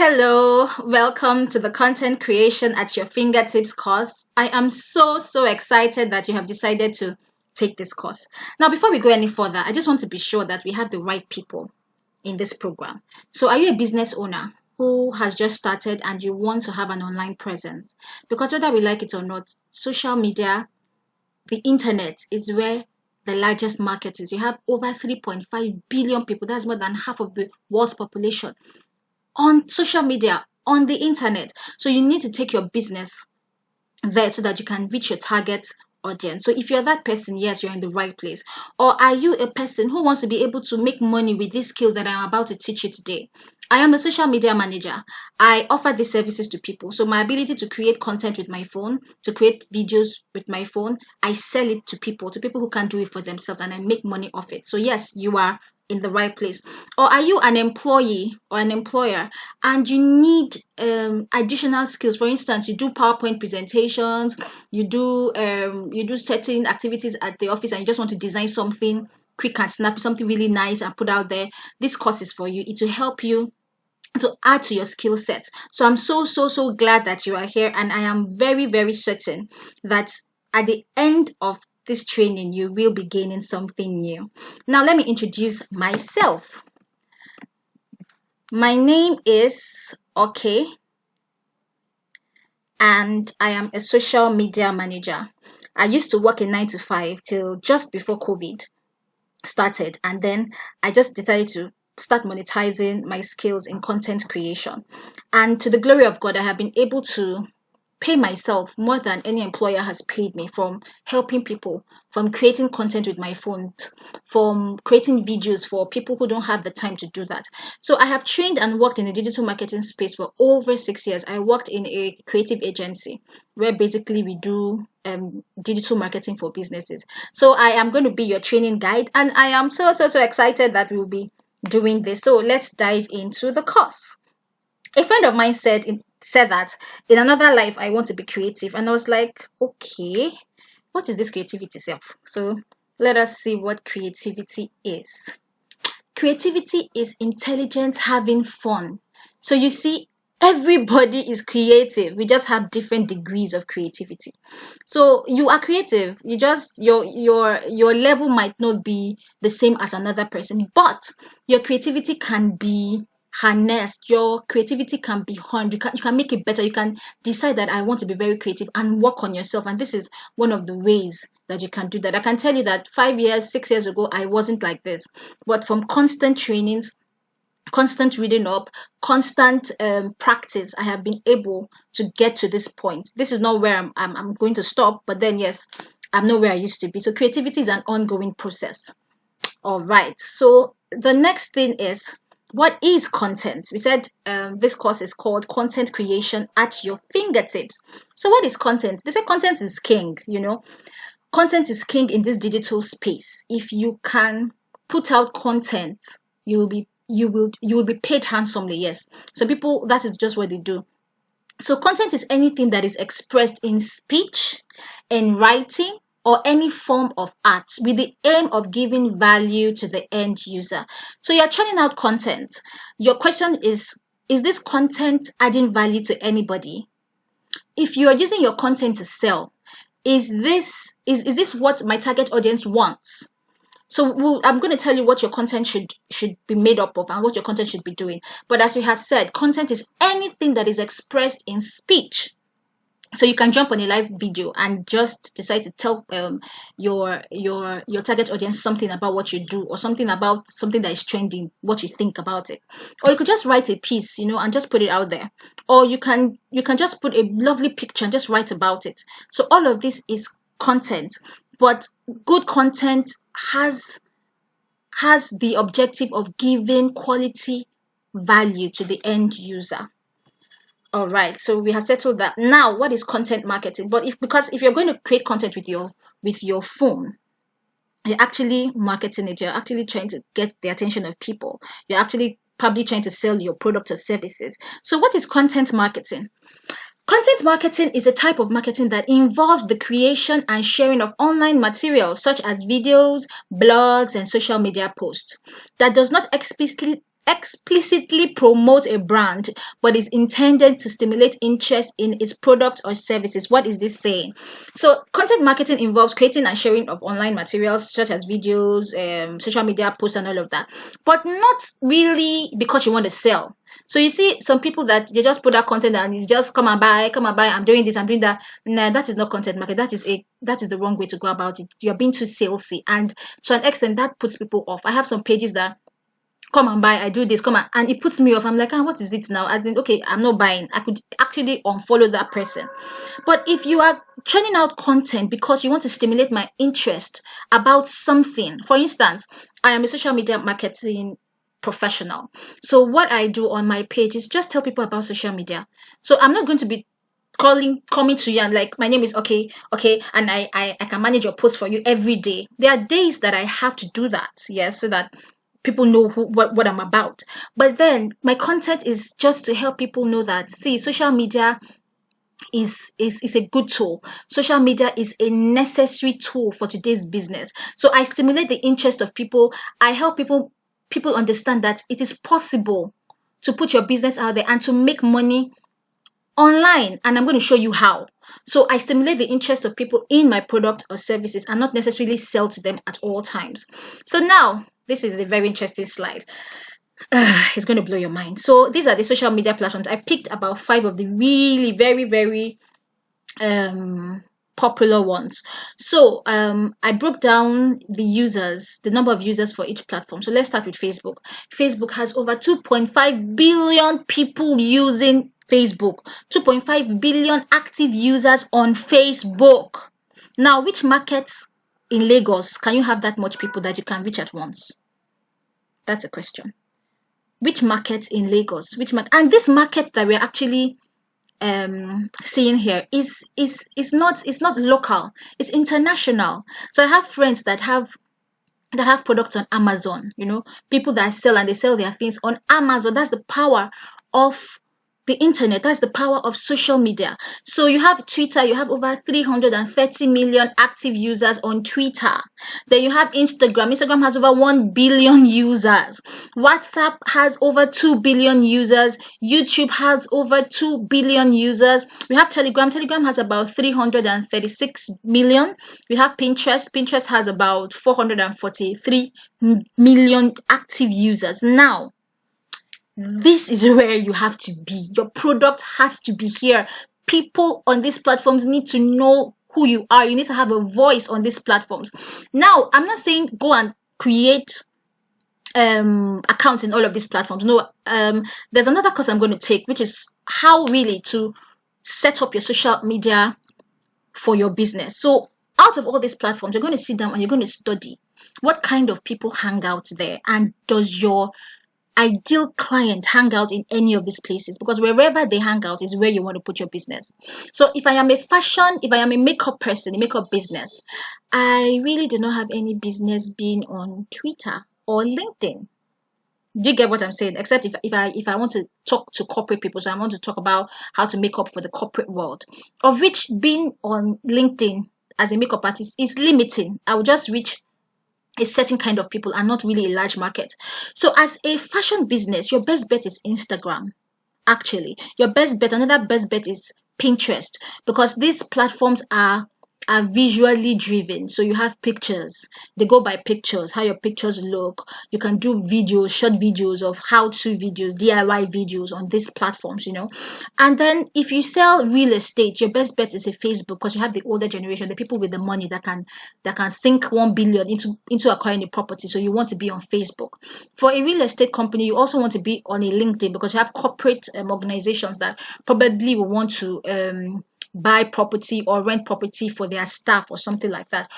Hello, welcome to the Content Creation at Your Fingertips course. I am so excited that you have decided to take this course. Now, before we go any further, I just want to be sure that we have the right people in this program. So, are you a business owner who has just started and you want to have an online presence? Because whether we like it or not, social media, the internet is where the largest market is. You have over 3.5 billion people, that's more than half of the world's population on social media, on the internet. So you need to take your business there so that you can reach your target audience. So if you're that person, yes, you're in the right place. Or are you a person who wants to be able to make money with these skills that I'm about to teach you today? I am a social media manager. I offer these services to people. So my ability to create content with my phone, to create videos with my phone, I sell it to people who can't do it for themselves, and I make money off it. So yes, you are in the right place. Or are you an employee or an employer and you need additional skills? For instance, you do PowerPoint presentations, you do certain activities at the office, and you just want to design something quick and snappy, something really nice and put out there. This course is for you. It will help you to add to your skill set. So I'm so glad that you are here, and I am very certain that at the end of this training you will be gaining something new. Now let me introduce myself. My name is Okay, and I am a social media manager. I used to work a 9 to 5 till just before COVID started, and then I just decided to start monetizing my skills in content creation. And to the glory of God, I have been able to pay myself more than any employer has paid me, from helping people, from creating content with my phone, from creating videos for people who don't have the time to do that. So I have trained and worked in the digital marketing space for over 6 years. I worked in a creative agency where basically we do digital marketing for businesses. So I am going to be your training guide, and I am so excited that we'll be doing this. So let's dive into the course. A friend of mine said that in another life I want to be creative, and I was like, okay, what is this creativity self? So let us see what creativity is. Creativity is intelligence having fun. So you see, everybody is creative. We just have different degrees of creativity. So you are creative. You just your level might not be the same as another person, but your creativity can be harnessed. Your creativity can be honed. You can make it better. You can decide that I want to be very creative and work on yourself. And this is one of the ways that you can do that. I can tell you that 5 years, 6 years ago, I wasn't like this. But from constant trainings, constant reading up, constant practice, I have been able to get to this point. This is not where I'm going to stop, but then yes, I'm not where I used to be. So creativity is an ongoing process. All right. So the next thing is, what is content? We said this course is called Content Creation at Your Fingertips. So what is content? They say content is king. Content is king in this digital space. If you can put out content, you will be paid handsomely. Yes. So people, that is just what they do. So content is anything that is expressed in speech, in writing, or any form of art with the aim of giving value to the end user. So you're churning out content. Your question is this content adding value to anybody? If you are using your content to sell, is this what my target audience wants? So I'm going to tell you what your content should be made up of and what your content should be doing. But as we have said, content is anything that is expressed in speech. So you can jump on a live video and just decide to tell your target audience something about what you do, or something about something that is trending, what you think about it. Or you could just write a piece, and just put it out there. Or you can just put a lovely picture and just write about it. So all of this is content, but good content has the objective of giving quality value to the end user. All right, so we have settled that. Now, what is content marketing? But if you're going to create content with your phone, you're actually marketing it. You're actually trying to get the attention of people. You're actually probably trying to sell your product or services. So what is content marketing? Content marketing is a type of marketing that involves the creation and sharing of online materials such as videos, blogs, and social media posts that does not explicitly promote a brand, but is intended to stimulate interest in its product or services. What is this saying? So content marketing involves creating and sharing of online materials such as videos, social media posts and all of that, but not really because you want to sell. So you see some people that they just put that content and it's just come and buy, I'm doing this, I'm doing that. Nah, that is not content market. That is the wrong way to go about it. You're being too salesy, and to an extent that puts people off. I have some pages that come and buy, I do this, come and it puts me off. I'm like, what is it now? As in, okay, I'm not buying. I could actually unfollow that person. But if you are churning out content because you want to stimulate my interest about something, for instance, I am a social media marketing professional. So what I do on my page is just tell people about social media. So I'm not going to be coming to you and like, my name is okay, and I can manage your post for you every day. There are days that I have to do that, yes, so that people know what I'm about. But then my content is just to help people know that, see, social media is a good tool. Social media is a necessary tool for today's business. So I stimulate the interest of people. I help people understand that it is possible to put your business out there and to make money online, and I'm going to show you how. So I stimulate the interest of people in my product or services and not necessarily sell to them at all times. So now this is a very interesting slide. It's going to blow your mind. So these are the social media platforms. I picked about 5 of the really very popular ones. So I broke down the number of users for each platform. So let's start with Facebook. Facebook has over 2.5 billion people using Facebook. 2.5 billion active users on Facebook. Now, which markets in Lagos can you have that much people that you can reach at once? That's a question. Which market in Lagos? And this market that we're actually seeing here is not local, it's international. So I have friends that have products on Amazon, people that sell, and they sell their things on Amazon. That's the power of the internet. That's the power of social media. So you have Twitter, you have over 330 million active users on Twitter. Then you have Instagram. Instagram has over 1 billion users. WhatsApp has over 2 billion users. YouTube has over 2 billion users. We have Telegram. Telegram has about 336 million. We have Pinterest. Pinterest has about 443 million active users. Now, this is where you have to be. Your product has to be here. People on these platforms need to know who you are. You need to have a voice on these platforms. Now, I'm not saying go and create accounts in all of these platforms. No, there's another course I'm going to take, which is how really to set up your social media for your business. So out of all these platforms, you're going to sit down and you're going to study what kind of people hang out there, and does your ideal client hang out in any of these places? Because wherever they hang out is where you want to put your business. So if I am a makeup person, a makeup business, I really do not have any business being on Twitter or LinkedIn. Do you get what I'm saying? Except if I want to talk to corporate people, so I want to talk about how to make up for the corporate world, of which being on LinkedIn as a makeup artist is limiting. I will just reach a certain kind of people and not really a large market. So as a fashion business, your best bet is Instagram. Actually, another best bet is Pinterest, because these platforms are visually driven. So you have pictures, they go by pictures, how your pictures look. You can do videos, short videos of how-to videos, DIY videos on these platforms, and then if you sell real estate, your best bet is a Facebook, because you have the older generation, the people with the money that can sink 1 billion into acquiring a property. So you want to be on Facebook. For a real estate company, you also want to be on a LinkedIn, because you have corporate organizations that probably will want to buy property or rent property for their staff or something like that.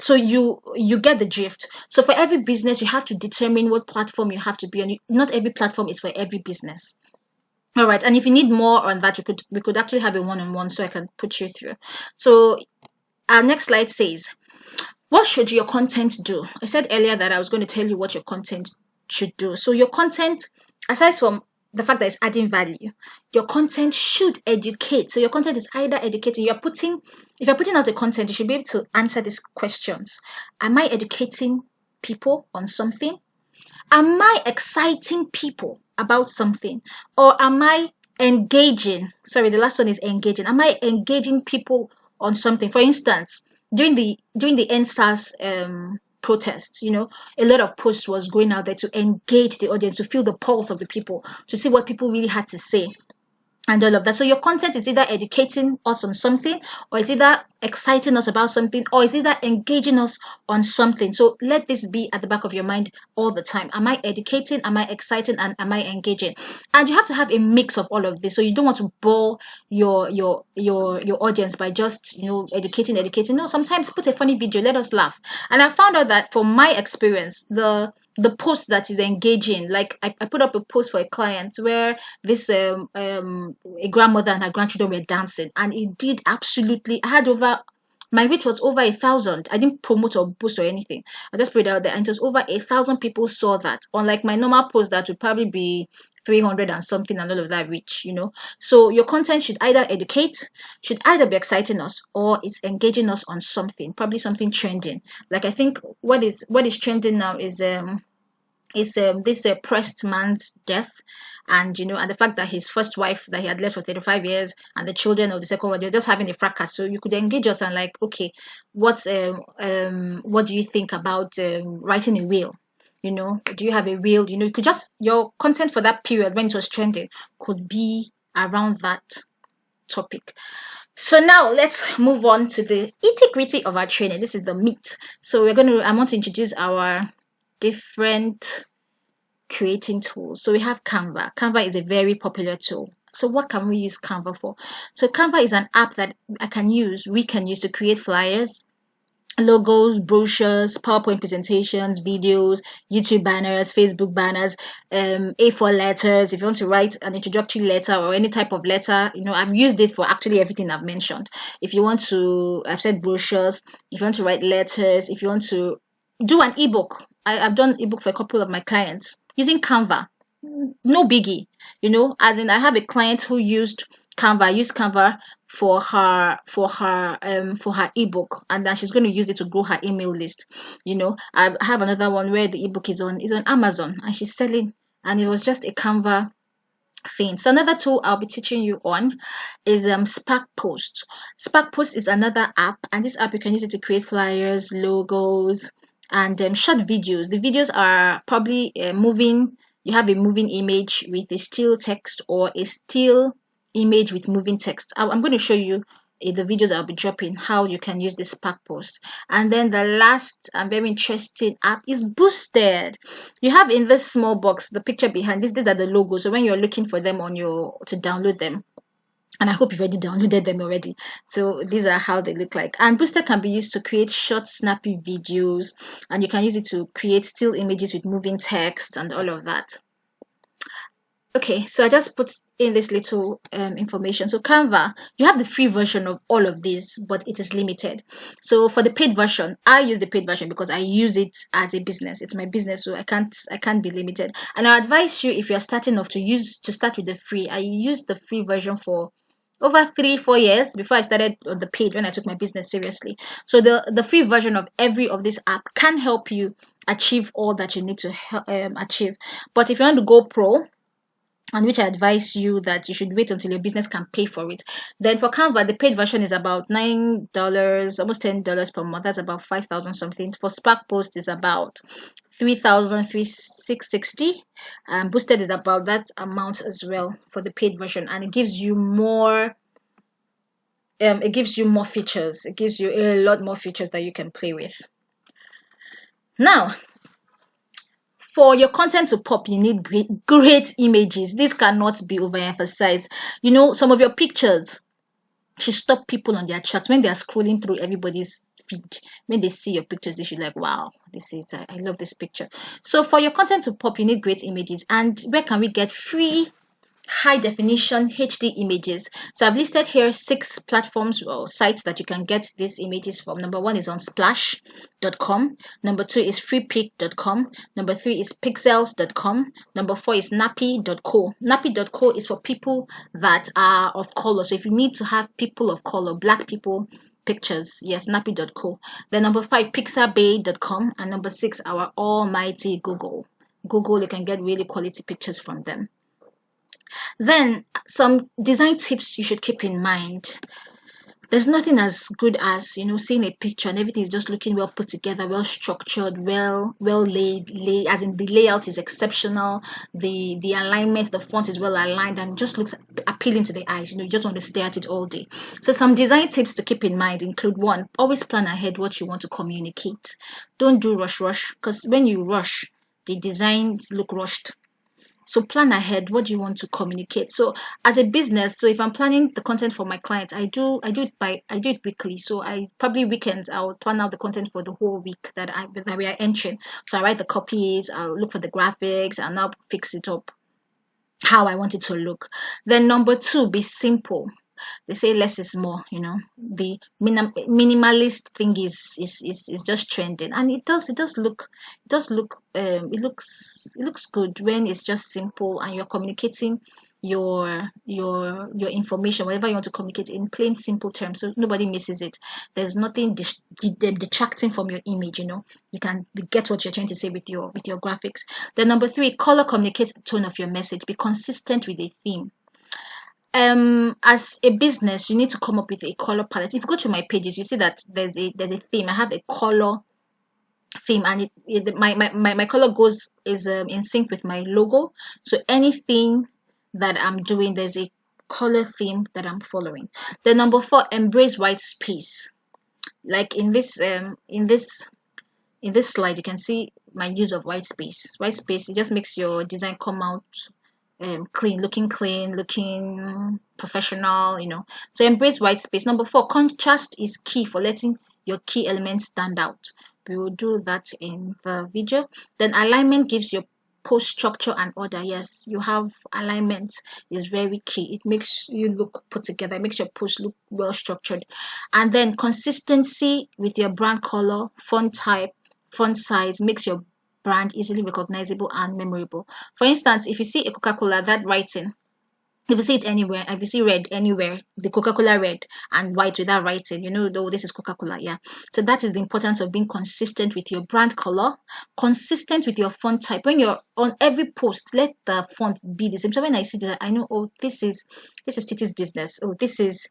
So you get the drift. So for every business, you have to determine what platform you have to be on. Not every platform is for every business. All right, and if you need more on that, we could actually have a one-on-one, so I can put you through. So our next slide says, what should your content do? I said earlier that I was going to tell you what your content should do. So your content, aside from the fact that it's adding value, your content should educate. So your content is either educating. If you're putting out a content, you should be able to answer these questions. Am I educating people on something? Am I exciting people about something, or am I engaging? Sorry, the last one is engaging. Am I engaging people on something? For instance, during the NSAS protests, a lot of posts was going out there to engage the audience, to feel the pulse of the people, to see what people really had to say and all of that. So your content is either educating us on something, or is either exciting us about something, or is either engaging us on something. So let this be at the back of your mind all the time. Am I educating? Am I exciting? And am I engaging? And you have to have a mix of all of this. So you don't want to bore your audience by just educating. No, sometimes put a funny video, let us laugh. And I found out that from my experience, the post that is engaging, like I put up a post for a client where this a grandmother and her grandchildren were dancing, and it did absolutely. I had over my reach was over 1,000. I didn't promote or boost or anything. I just put it out there, and it was over 1,000 people saw that. Unlike my normal post that would probably be 300 and something, and all of that reach. So your content should either educate, should either be exciting us, or it's engaging us on something, probably something trending. Like I think what is trending now is this oppressed man's death, and the fact that his first wife that he had left for 35 years and the children of the second one, they're just having a fracas. So you could engage us and like, okay, what do you think about writing a will? Do you have a will? You could just, your content for that period when it was trending could be around that topic. So now let's move on to the nitty-gritty of our training. This is the meat. So I want to introduce our different creating tools. So we have Canva. Canva is a very popular tool. So what can we use Canva for? So Canva is an app that we can use to create flyers, logos, brochures, PowerPoint presentations, videos, YouTube banners, Facebook banners, A4 letters. If you want to write an introductory letter or any type of letter, I've used it for actually everything I've mentioned. If you want to, I've said brochures. If you want to write letters, if you want to do an ebook, I've done ebook for a couple of my clients using Canva. No biggie, as in I have a client who used Canva for her ebook, and then she's going to use it to grow her email list. I have another one where the ebook is on Amazon, and she's selling, and it was just a Canva thing. So another tool I'll be teaching you on is Spark Post. Spark Post is another app, and this app you can use it to create flyers, logos, and short videos. The videos are probably moving. You have a moving image with a still text, or a still image with moving text. I'm going to show you in the videos I'll be dropping how you can use this Spark Post. And then the last and very interesting app is Boosted. You have in this small box the picture behind this. These are the logos. So when you're looking for them to download them, and I hope you've already downloaded them already. So these are how they look like. And Boosted can be used to create short, snappy videos, and you can use it to create still images with moving text and all of that. Okay, so I just put in this little information. So Canva, you have the free version of all of these, but it is limited. So for the paid version, I use the paid version because I use it as a business. It's my business, so I can't be limited. And I advise you, if you're starting off, to start with the free. I used the free version for over 3-4 years before I started on the paid, when I took my business seriously. So the free version of every of this app can help you achieve all that you need to achieve. But if you want to go pro, and which I advise you that you should wait until your business can pay for it. Then for Canva, the paid version is about $9, almost $10 per month. That's about 5,000 something. For Spark Post is about 3,660. Boosted is about that amount as well for the paid version, and it gives you more. It gives you more features. It gives you a lot more features that you can play with. Now, for your content to pop, you need great images. This cannot be overemphasized. Some of your pictures should stop people on their charts when they are scrolling through everybody's feed. When they see your pictures, they should like, wow, I love this picture. So for your content to pop, you need great images. And where can we get free high definition HD images? So I've listed here 6 platforms or sites that you can get these images from. Number 1 is on splash.com. Number 2 is freepik.com. Number 3 is pixels.com. Number 4 is nappy.co. Nappy.co is for people that are of color. So if you need to have people of color, black people pictures, yes, nappy.co. Then number 5, pixabay.com. And number 6, our almighty Google. Google, you can get really quality pictures from them. Then some design tips you should keep in mind. There's nothing as good as, seeing a picture and everything is just looking well put together, well structured, well laid, as in the layout is exceptional, the alignment, the font is well aligned and just looks appealing to the eyes. You just want to stare at it all day. So some design tips to keep in mind include: one, always plan ahead what you want to communicate. Don't do rush, because when you rush, the designs look rushed. So plan ahead. What do you want to communicate? So as a business, so if I'm planning the content for my clients, I do it weekly. So I probably weekends I'll plan out the content for the whole week that we are entering. So I write the copies, I'll look for the graphics, and now fix it up how I want it to look. Then number two, be simple. They say less is more. The minimalist thing is just trending, and it looks good when it's just simple and you're communicating your information, whatever you want to communicate, in plain simple terms, so nobody misses it. There's nothing detracting from your image. You can get what you're trying to say with your graphics. Then number three, color communicates the tone of your message. Be consistent with a theme. As a business, you need to come up with a color palette. If you go to my pages, you see that there's a theme. I have a color theme, and my color is in sync with my logo. So anything that I'm doing, there's a color theme that I'm following. Then number four, embrace white space. Like in this slide, you can see my use of white space. White space, it just makes your design come out clean, looking professional. So embrace white space. Number four, contrast is key for letting your key elements stand out. We will do that in the video. Then alignment gives your post structure and order. Yes, you have alignment is very key. It makes you look put together. It makes your post look well structured. And then consistency with your brand color, font type, font size makes your brand easily recognizable and memorable. For instance, if you see a Coca-Cola, that writing, if you see it anywhere, if you see red anywhere, the Coca-Cola red and white without writing, though this is Coca-Cola. Yeah. So that is the importance of being consistent with your brand color, consistent with your font type. When you're on every post, let the font be the same. So when I see that, I know, oh, this is Titi's business. Oh, this is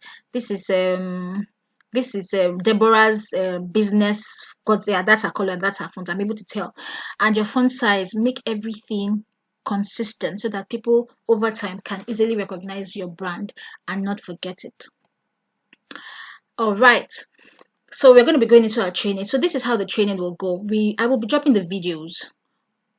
Deborah's business. God, yeah, that's her color, that's her font. I'm able to tell. And your font size, make everything consistent so that people over time can easily recognize your brand and not forget it. All right. So we're going to be going into our training. So this is how the training will go. I will be dropping the videos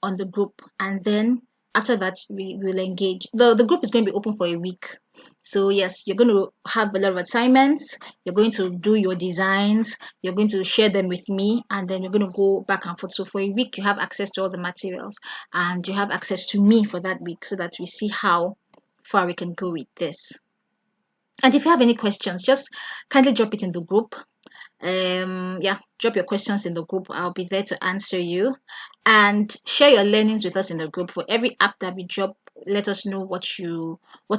on the group, and then after that we will engage. The group is going to be open for a week. So yes, you're going to have a lot of assignments, you're going to do your designs, you're going to share them with me, and then you're going to go back and forth. So for a week you have access to all the materials, and you have access to me for that week, so that we see how far we can go with this. And if you have any questions, just kindly drop it in the group. Drop your questions in the group. I'll be there to answer you, and share your learnings with us in the group. For every app that we drop, let us know what you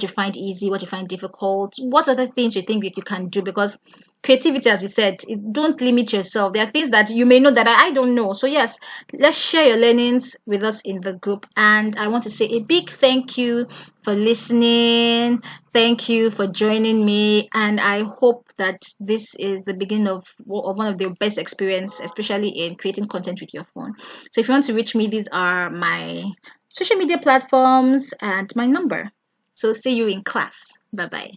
find easy, what you find difficult, what other things you think you can do, because creativity, as we said, don't limit yourself. There are things that you may know that I don't know. So yes, let's share your learnings with us in the group. And I want to say a big thank you for listening. Thank you for joining me, and I hope that this is the beginning of one of the best experience, especially in creating content with your phone. So if you want to reach me, these are my social media platforms and my number. So see you in class. Bye bye.